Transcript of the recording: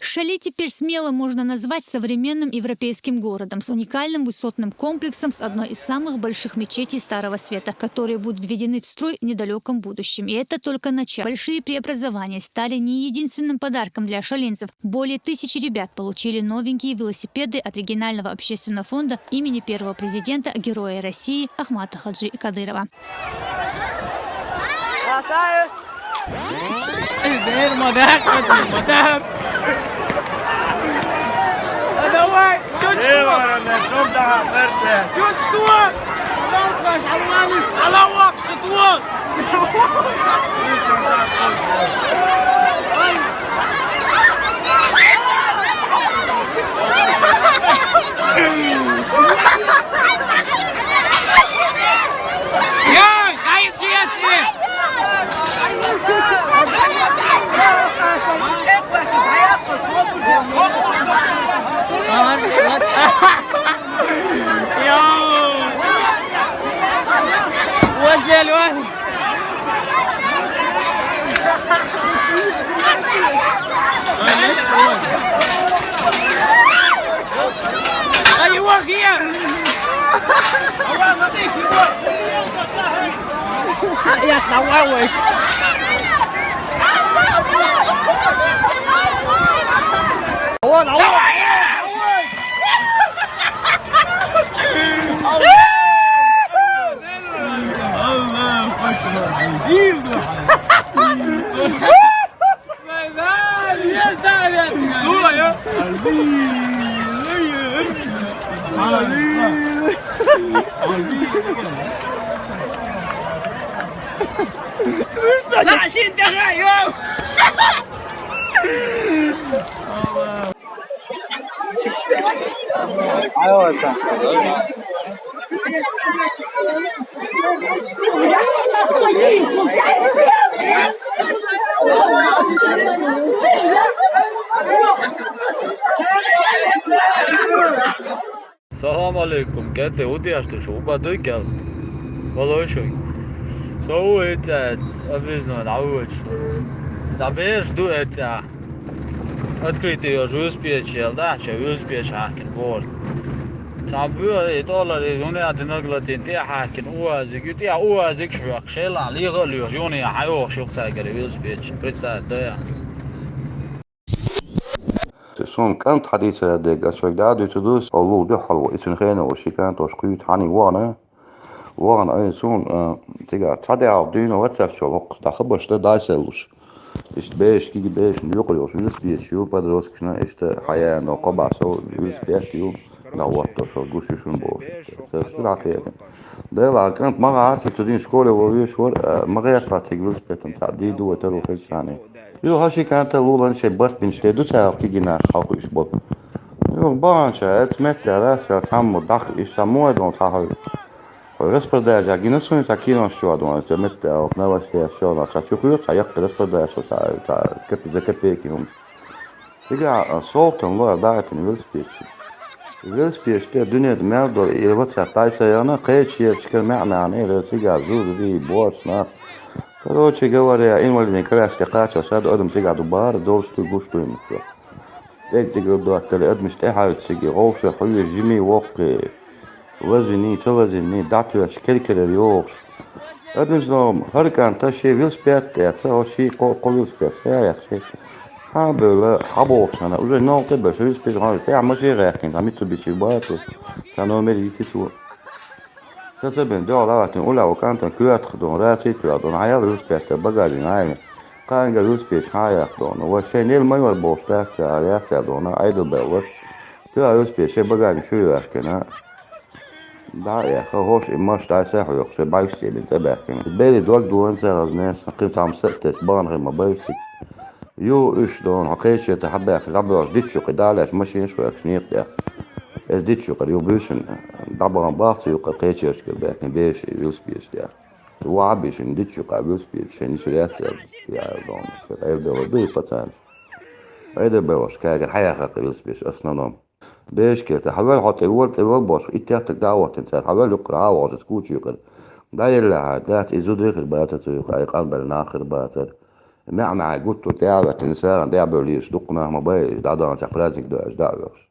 Шали теперь смело можно назвать современным европейским городом с уникальным высотным комплексом с одной из самых больших мечетей Старого Света, которые будут введены в строй в недалеком будущем. И это только начало. Большие преобразования стали не единственным подарком для шалинцев. Более 1000 ребят получили новенькие велосипеды от регионального общественного фонда имени первого президента, героя России Ахмата Хаджи Кадырова. Salam alaikum. Kete udiastu şu ubadı gel. Vallahi şu. So it biz no nauč. Da veš du et открытый Вилспеташ, да, че Вилспеташ хакен бор. Там было $1 юне аднаглатин те хакен езарш швак шелан лигал юне хайох шук тагер Вилспеташ. Представь, да. Son kant hadisa de swagda du tudus allu duhal wa isin khana wa shikan to shqut hani wana ay son tiga tada dino whatsapp شو وقت خبرش ده دايسلوش ist beş ki beş yuquluyor Вилспеташ yu padroskna işte haya no qabaso Вилспеташ yu da wato so gushishun bo sıraqiyet ده la kant maga tudin şkole wa yuşur maga tatik Вилспеташ tadidu wa taru khilsani Yo hashi kanta lulan şey bart bin işte du taraf ki gina halkı iş bol. Yo bança et metta rasa sammo dak iş sammo don tahav. Rasprodaja gina sunu takino şu adon et metta o nava şey şu da çaçukuyor çayak rasprodaja şu ta kep zakepeki hum. Diga soğuktan var dağıtın Вилспеташ. Вилспеташ'te dünyada merdol ilvat sataysa yana qeçiye çıkar ma'mani rasiga zuzi borsna. Короче говоря, инвалидный краш текача сад одам тига дубар долсту гушту имко. Дек тига доктор адмиш тахают сиги غوشه حوي جيمي وقي وزني تلزني دعتو اشكلكل اليوش. ادمش لهم هركان تشي Вилспеташ تسا شي قول Вилспеташ يا اخي. حابل حبوش انا وجه نوقي بس Вилспеташ غير تاع ماشي غاكين عميتو بيشي باتو كانوا ميريتي تو Satın dağlartın ula kantan kuyat don rasit don hayal Вилспеташ bagajin aynı. Kanga Вилспеташ hayak don ve şey nel mayvar boşta ya don Iedalo var. Tu Вилспеташ bagajin şu yerken da ya hoş imaj da sah yok şey baysi bin tabakin. Beli dog duan zaraz nas qim tam settes ban ma baysi. Yo iş don haqiqi tahabak rabos ditchu qidalat mashi شو yakniq ya. ديتشو قريب بيشن طبعا باصي وقتيش يشكل لكن بيش Вилспеташ ده وعبيش ديتشو قابل Вилспеташ يعني شو يأثر يا دون Iedalo بيفتان Iedalo كاجر حياة Вилспеташ أصلا بيش كده حوالي حتى يقول باش إتيات الدعوة إنسان حوالي يقرأ عواز سكوت يقرأ داير لها دات إزود ريخ الباتر يقرأ يقال بالناخر باتر مع قلت تعبت إنسان تعب ليش دقنا ما بيش دعنا تقلاتك داش دعوش